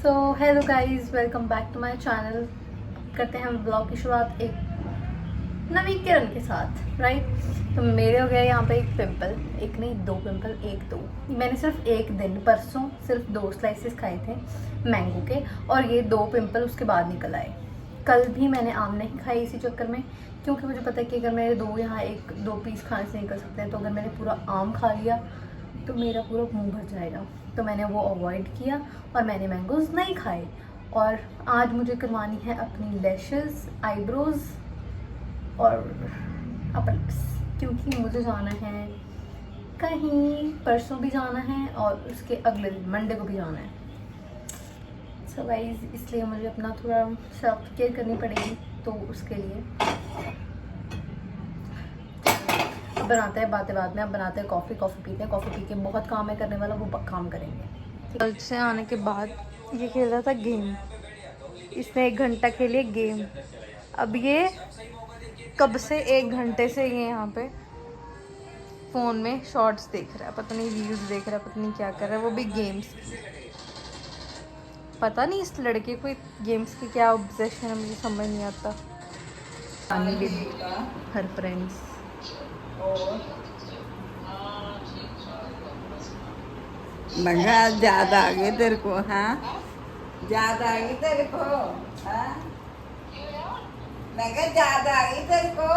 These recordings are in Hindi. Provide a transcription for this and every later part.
So hello guys, welcome back to my channel. करते हैं हम ब्लॉग की शुरुआत एक नवीकरण के साथ, राइट। तो मेरे हो गया यहाँ पे एक पिंपल, एक नहीं दो पिंपल, एक दो। मैंने सिर्फ एक दिन परसों सिर्फ 2 स्लाइसेस खाए थे मैंगो के, और ये 2 पिंपल उसके बाद निकल आए। कल भी मैंने आम नहीं खाई इसी चक्कर में, क्योंकि मुझे पता है कि अगर मेरे दो यहाँ एक दो पीस खाने से निकल सकते हैं, तो अगर मैंने पूरा आम खा लिया तो मेरा पूरा मुंह भर जाएगा। तो मैंने वो अवॉइड किया और मैंने मैंगोज़ नहीं खाए। और आज मुझे करवानी है अपनी लैशेस, आईब्रोज़ और अपर लिप्स, क्योंकि मुझे जाना है कहीं, परसों भी जाना है और उसके अगले दिन मंडे को भी जाना है। सो गाइस, इसलिए मुझे अपना थोड़ा सेल्फ केयर करनी पड़ेगी। तो उसके लिए अब बनाते हैं बातें बाद में, अब बनाते हैं कॉफ़ी पीते हैं। कॉफ़ी पी के बहुत काम है करने वाला, वो काम करेंगे। कल से आने के बाद ये खेल रहा था गेम, इसने 1 घंटा खेली गेम। अब ये कब से 1 घंटे से ये यहाँ पे फ़ोन में शॉर्ट्स देख रहा है, पता नहीं रील्स देख रहा है, पता नहीं क्या कर रहा है, वो भी गेम्स की। पता नहीं इस लड़के को गेम्स की क्या ऑब्सेशन है, मुझे समझ नहीं आता। हर फ्रेंड्स मंगा ज्यादा आ गए तेरे को। हाँ, ज्यादा आ गई तेरे को। हाँ, मैं कहा ज्यादा आ गई तेरे को।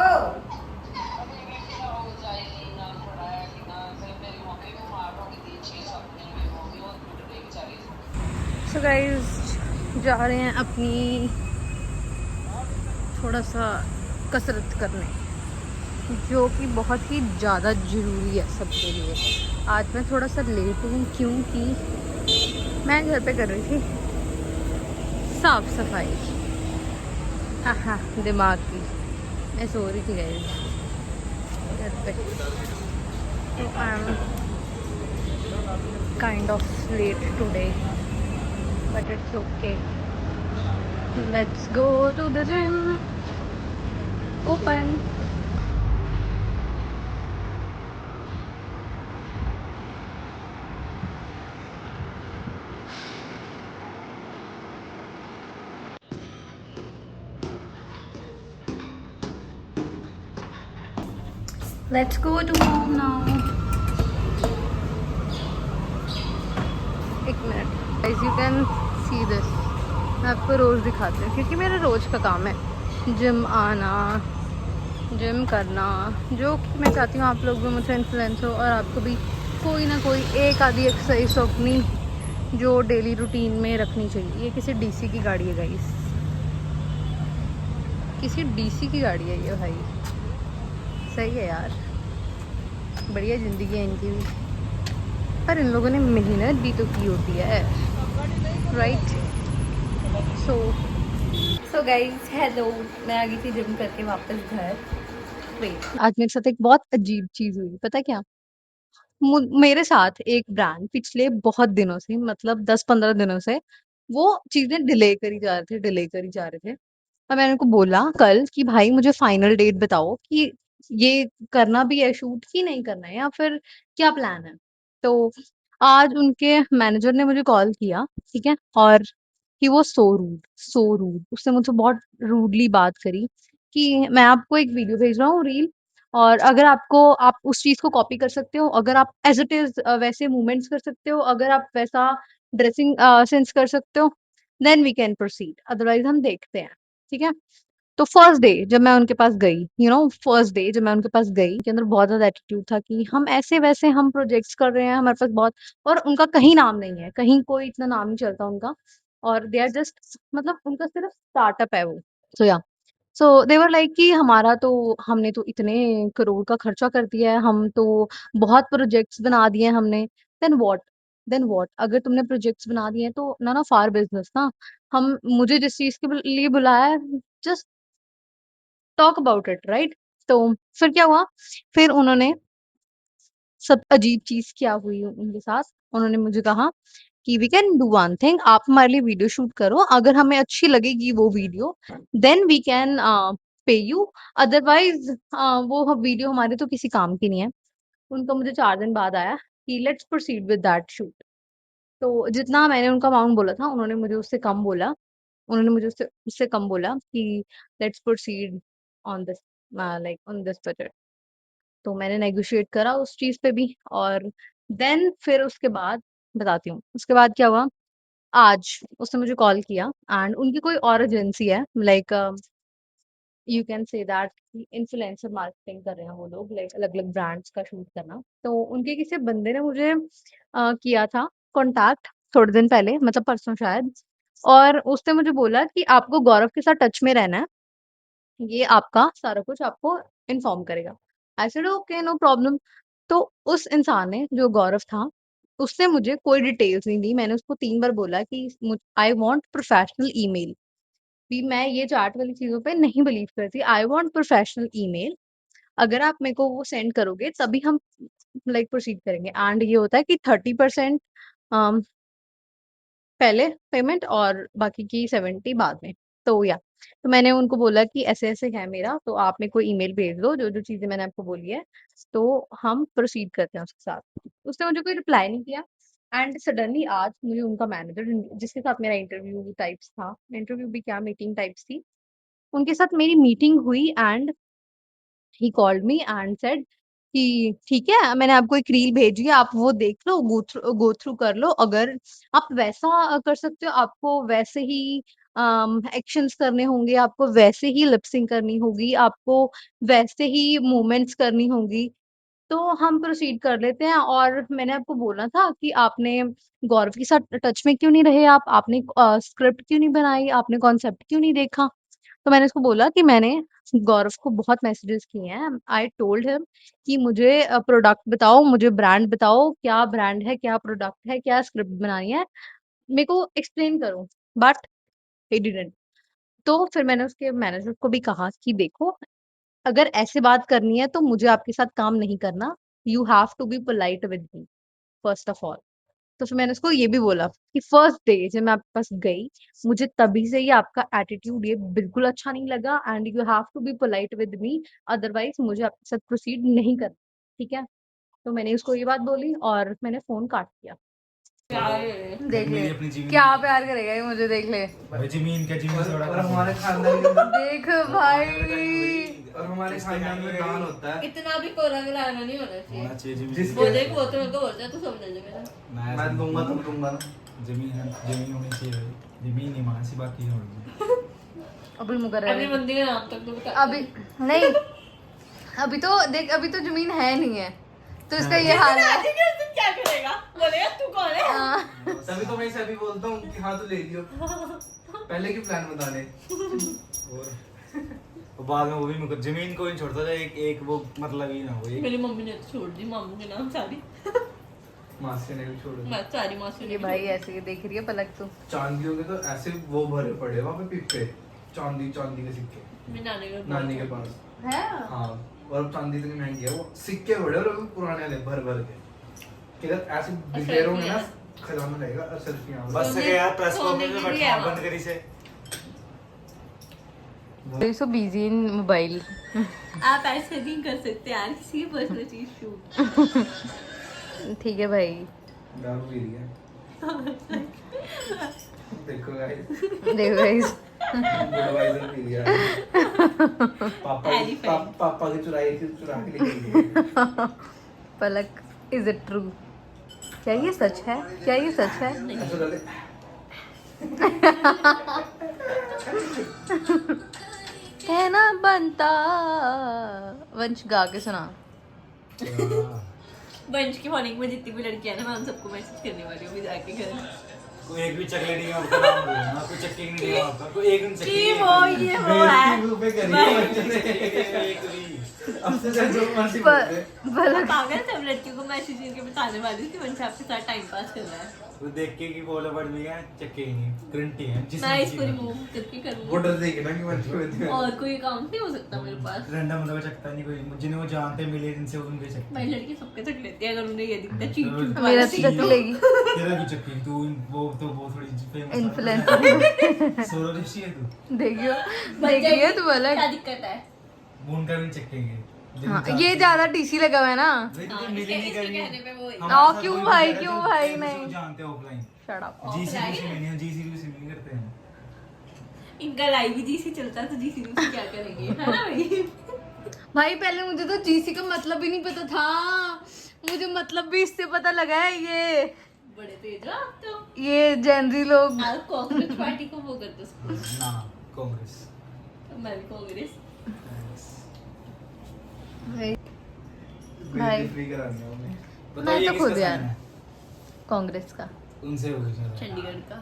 सो गाइस, जा रहे हैं अपनी थोड़ा सा कसरत करने, जो कि बहुत ही ज़्यादा ज़रूरी है सबके लिए। आज मैं थोड़ा सा लेट हूँ क्योंकि मैं घर पे कर रही थी साफ सफाई। हाँ हाँ, दिमाग की। मैं सो रही थी गाइस घर पे, तो I am kind of late today, but it's okay. Let's go to the gym. Open. Let's go to home now. एक minute guys, you can see this. मैं आपको रोज़ दिखाती हूँ, क्योंकि मेरा रोज़ का काम है जिम आना, जिम करना, जो कि मैं चाहती हूँ आप लोग भी मुझसे इन्फ्लुएंस हो और आपको भी कोई ना कोई एक आधी एक्सरसाइज तो अपनी जो डेली रूटीन में रखनी चाहिए। ये किसी डीसी की गाड़ी है गाइस, किसी डीसी की गाड़ी है ये भाई। सही है यार, बढ़िया ज़िंदगी है इनकी भी, पर इन लोगों ने मेहनत भी तो की होती है, राइट। So guys, hello. मैं आ गई थी जिम करके वापस घर। वेट, आज मेरे साथ एक बहुत अजीब चीज़ हुई, पता है क्या? मेरे साथ एक ब्रांड पिछले बहुत दिनों से, मतलब 10-15 दिनों से वो चीज़ें डिले करी जा रहे थे। और मैंने उनको बोला कल कि भाई मुझे फाइनल डेट बताओ कि ये करना भी है शूट कि नहीं करना है, या फिर क्या प्लान है। तो आज उनके मैनेजर ने मुझे कॉल किया, ठीक है, और ही वाज़ सो रूड। उसने मुझसे बहुत रूडली बात करी कि मैं आपको एक वीडियो भेज रहा हूँ रील, और अगर आप उस चीज़ को कॉपी कर सकते हो, अगर आप एज़ इट इज़ वैसे मूवमेंट्स कर सकते हो, अगर आप वैसा ड्रेसिंग सेंस कर सकते हो, then we can proceed, otherwise हम देखते हैं, ठीक है? तो फर्स्ट डे जब मैं उनके पास गई, फर्स्ट डे जब मैं उनके पास गई, के अंदर बहुत ज़्यादा एटीट्यूड था कि हम ऐसे-वैसे हम प्रोजेक्ट्स कर रहे हैं, हमारे पास बहुत, और उनका कहीं नाम नहीं है, कहीं कोई इतना नाम नहीं चलता उनका, और दे आर जस्ट, मतलब उनका सिर्फ स्टार्टअप है वो। सो या सो दे वर लाइक कि हमारा तो, हमने तो इतने करोड़ का खर्चा कर दिया है, हम तो बहुत प्रोजेक्ट्स बना दिए हैं हमने। Then what? अगर तुमने प्रोजेक्ट्स बना दिए हैं तो नन ऑफ आवर बिज़नेस ना। हम मुझे जिस चीज़ के लिए बुलाया है, just talk about it, right? तो फिर क्या हुआ? फिर उन्होंने, सब अजीब चीज़ क्या हुई उनके साथ, उन्होंने मुझे कहा कि we can do one thing, आप हमारे लिए वीडियो शूट करो, अगर हमें अच्छी लगेगी वो video, then we can pay you, otherwise वो वीडियो हमारे तो किसी काम की नहीं है। उनका मुझे 4 दिन बाद आया कि let's proceed with that shoot. तो जितना मैंने उनका अमाउंट बोला था उन्होंने मुझे उससे कम बोला। उन्होंने मुझे उससे उससे कम बोला कि let's proceed on this like on this budget. तो मैंने नेगोशिएट करा उस चीज़ पे भी, और देन फिर उसके बाद बताती हूँ। उसके बाद क्या हुआ, आज उसने मुझे कॉल किया एंड उनकी कोई और एजेंसी है, like you can say that influencer marketing कर रहे हैं वो लोग, लाइक अलग-अलग ब्रांड्स का शूट करना। तो उनके किसी बंदे ने मुझे किया था कॉन्टैक्ट थोड़े दिन पहले, मतलब परसों शायद, और उसने मुझे बोला कि आपको गौरव के साथ टच में रहना है, ये आपका सारा कुछ आपको इन्फॉर्म करेगा। I said okay no problem. तो उस इंसान ने, जो गौरव था, उसने मुझे कोई डिटेल्स नहीं दी। मैंने उसको 3 बार बोला कि आई वांट प्रोफेशनल ईमेल, भी मैं ये चैट वाली चीज़ों पे नहीं बिलीव करती। आई वांट प्रोफेशनल ईमेल, अगर आप मेरे को वो सेंड करोगे तभी हम लाइक प्रोसीड करेंगे। एंड ये होता है कि 30% अम, पहले पेमेंट और बाकी की 70 बाद में। तो या तो मैंने उनको बोला कि ऐसे-ऐसे है मेरा, तो आप मेरे को ईमेल भेज दो जो-जो चीज़ें मैंने आपको बोली है, तो हम प्रोसीड करते हैं उसके साथ। उसने मुझे कोई रिप्लाई नहीं किया एंड सडनली आज मुझे उनका मैनेजर, जिसके साथ मेरा इंटरव्यू टाइप्स था, इंटरव्यू भी क्या मीटिंग टाइप्स थी, उनके साथ मेरी मीटिंग हुई and he called me and said कि ठीक है, मैंने आपको एक रील भेजी है, आप वो देख लो, गो थ्रू कर लो, अगर आप वैसा कर सकते हो, आपको वैसे ही एक्शंस करने होंगे, आपको वैसे ही लिप सिंक करनी होगी, आपको वैसे ही मूवमेंट्स करनी होगी, तो हम प्रोसीड कर लेते हैं। और मैंने आपको बोला था कि आपने गौरव के साथ टच में क्यों नहीं रहे आप? आपने स्क्रिप्ट क्यों नहीं बनाई? आपने कॉन्सेप्ट क्यों नहीं देखा? तो मैंने उसको बोला कि मैंने गौरव को बहुत मैसेजेस किए हैं। आई टोल्ड हिम कि मुझे प्रोडक्ट बताओ, मुझे ब्रांड बताओ, क्या ब्रांड है, क्या प्रोडक्ट है, क्या स्क्रिप्ट बनानी है, मेरे को एक्सप्लेन करो, बट ही डिडन्ट। तो फिर मैंने उसके मैनेजर को भी कहा कि देखो, अगर ऐसे बात करनी है तो मुझे आपके साथ काम नहीं करना। You have to be polite with me first of all. तो फिर मैंने उसको ये भी बोला कि फर्स्ट डे जब मैं आपके पास गई, मुझे तभी से ही आपका एटीट्यूड ये बिल्कुल अच्छा नहीं लगा and you have to be polite with me, otherwise मुझे आपके साथ प्रोसीड नहीं करना, ठीक है? तो मैंने उसको ये बात बोली और मैंने फ़ोन काट दिया। देख ले, मेरी अपनी जिमी क्या प्यार करेगा ये, मुझे देख ले। भाई जिमीन क्या जिमीन से बड़ा और हमारे खानदान में देख भाई, और हमारे खानदान में दान होता है। इतना भी कोरा मिलाना नहीं होना चाहिए। होना चाहिए जिमीन जिस- वो देख वो तो मेरे को बोलता है तू सब ले ले मेरा। मैं दूंगा तुम दूंगा ना। जमीन होनी चाहिए भाई। जमीन नहीं मानसी बाकी होगी। अभी मुकर अपनी बंदी के नाम तक तो बता। अभी नहीं, अभी तो देख, अभी तो जमीन है नहीं है, तो इसका ये हाल है। तुम क्या करेगा? बोलेगा तू कौन है? हाँ। तभी तो मैं इसे अभी बोलता हूँ कि हाँ तो ले लियो। पहले की प्लान बताने। और बाद में वो भी मुकर जमीन को ही छोड़ता था, एक वो मतलब ही ना हो एक। मेरी मम्मी ने तो छोड़ दी मामू के नाम सारी। मासी ने भी छोड़ दिया। मैं सारी मासी ये भाई ऐसे ही देख रही है पलक तू। चांदियों के तो ऐसे वो भरे पड़े वहाँ पे पिप्पे, चांदी चांदी के सिक्के मेरी नानी के पास। है? हाँ, और अब चांदी इतनी महंगी है, वो सिक्के बड़े और अभी पुराने वाले भर भर के। कि अगर ऐसे बिखेर होंगे ना, खजाना रहेगा और सेल्फियाँ। बस सोने- से यार प्रेस सोने कॉन्फ्रेंस की में भी बैठा है बंद करी से। So busy in mobile. आप ऐसे नहीं कर सकते यार, किसी की पर्सनल चीज शूट। ठीक है भाई। दारू पी रही है। देखो गाइस, देखो गाइस, बुडवाइजर पी रही है। पापा की चुरा के लेके गई। पलक, इज इट ट्रू? क्या ये सच है? क्या ये सच है? ऐसा डाले। कहना बनता, वंश गा के सुना। बंच की मॉर्निंग में जितनी भी लड़कियां हैं ना, मैं उन सबको मैसेज करने वाली हूँ जाके घर। कोई एक भी चकलेट नहीं आपका नाम बोलना, कोई चक्की नहीं दिया आपका, कोई एक भी चक्की कि नहीं वो ये वो है। मुंह पे करिए। एक भी। अब से जो मर्जी प- बोलते। पलक, पागल सब लड़कियों को मैसेज करके बताने वाली हूँ कि वंश आपके साथ टाइम पास कर रहा है। वो देख के कि बोला पड़ भी है, चक्के ही नहीं, ग्रंटी है जिसमें मैं किसी इसको का- रिमूव करके वो करूँगी। डर देगी ना कि मर्जी बोलती है। और कोई अकाउंट नहीं हो सकता मेरे पास। रैंडम मतलब चकता नहीं कोई, जिन्हें वो जानते मिले जिनसे उनके चकते। भाई लड़की सबके तक लेती है, अगर उन्हें ये दिखता है चीट चूट मेरा वाला तो सीन। चक लेगी। तेरा भी चक्की तू वो तो वो थोड़ी फेमस Influencer। सोलो ऋषि है तू, देखियो, देख रही है तू क्या पलक? दिक्कत है? वो उनका भी चक्केंगे। हाँ, ये ज्यादा टीसी लगा हुआ है ना। वही तो हाँ, मिले नहीं इसके कभी। कहने पे वो हमारे साथ क्यों कोई भी भाई, कह रहा है क्यों जो भाई, किसी को नहीं। जानते हैं ऑफलाइन, शट अप। जीसीबीसी में नहीं, जीसीबीसी में करते हैं। इनका लाइव जीसी चलता है तो जीसी से क्या करेंगे, है ना भाई? भाई पहले मुझे तो जीसी का मतलब ही नहीं पता था, मुझे मतलब भी इससे पता लगा है। ये बड़े तेज हो आप तो। ये जेनजी लोग आप कांग्रेस पार्टी को वो करते हो। ना कांग्रेस। मैं भी कांग्रेस। भाई बेइज्जती फ्री करानी है उन्हें। बताओ मैं ये तो किसका खुद यार sign है? कांग्रेस का। उनसे हो गया चंडीगढ़ का।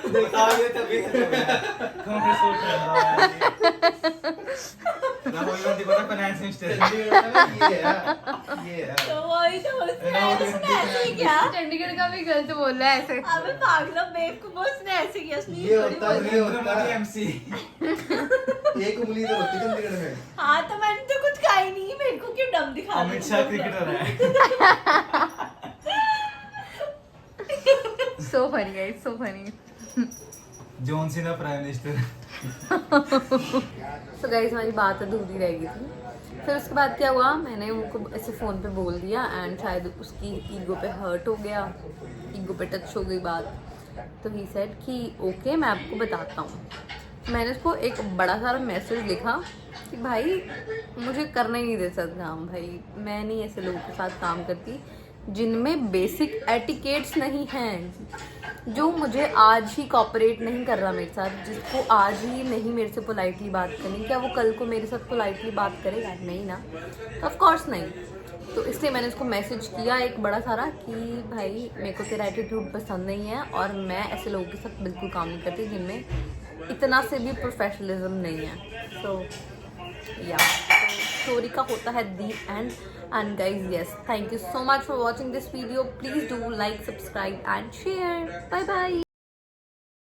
बताओ ये तभी कांग्रेस वोट कर रहा है। राहुल गांधी को फाइनेंस मिनिस्टर। ये है तो वही तो उसने ऐसे ही किया। चंडीगढ़ का भी गलत बोल रहा है ऐसे। अबे पागलों बेवकूफ, उसने ऐसे किया। उसने ये थोड़ी होता है, बोली। ये होता है। एमसी। एक उंगली तो होती है चंडीगढ़ में। हाँ तो मैंने तो कुछ कहा ही नहीं, मेरे को क्यों डम दिखा अमित शाह क्रिकेटर है। So funny guys, so funny. John Cena prime minister. तो गाइस हमारी बात अधूरी रह गई थी। फिर उसके बाद क्या हुआ, मैंने उनको ऐसे फ़ोन पे बोल दिया एंड शायद उसकी ईगो पे हर्ट हो गया, ईगो पे टच हो गई बात। तो ही सेड कि ओके मैं आपको बताता हूँ। मैंने उसको एक बड़ा सारा मैसेज लिखा कि भाई मुझे करना ही नहीं दे सकता काम, भाई मैं नहीं ऐसे लोगों के साथ काम करती जिनमें बेसिक एटिकेट्स नहीं हैं, जो मुझे आज ही कॉपरेट नहीं कर रहा मेरे साथ, जिसको आज ही नहीं मेरे से पोलाइटली बात करनी, क्या वो कल को मेरे साथ पोलाइटली बात करेगा? नहीं ना, ऑफ कोर्स नहीं। तो इसलिए मैंने उसको मैसेज किया एक बड़ा सारा कि भाई मेरे को तेरा एटीट्यूड पसंद नहीं है और मैं ऐसे लोगों के साथ बिल्कुल काम नहीं करती जिनमें इतना से भी प्रोफेशनलिज्म नहीं है। सो या स्टोरी का होता है दी and. And guys, yes, thank you so much for watching this video. Please do like, subscribe and share. Bye bye.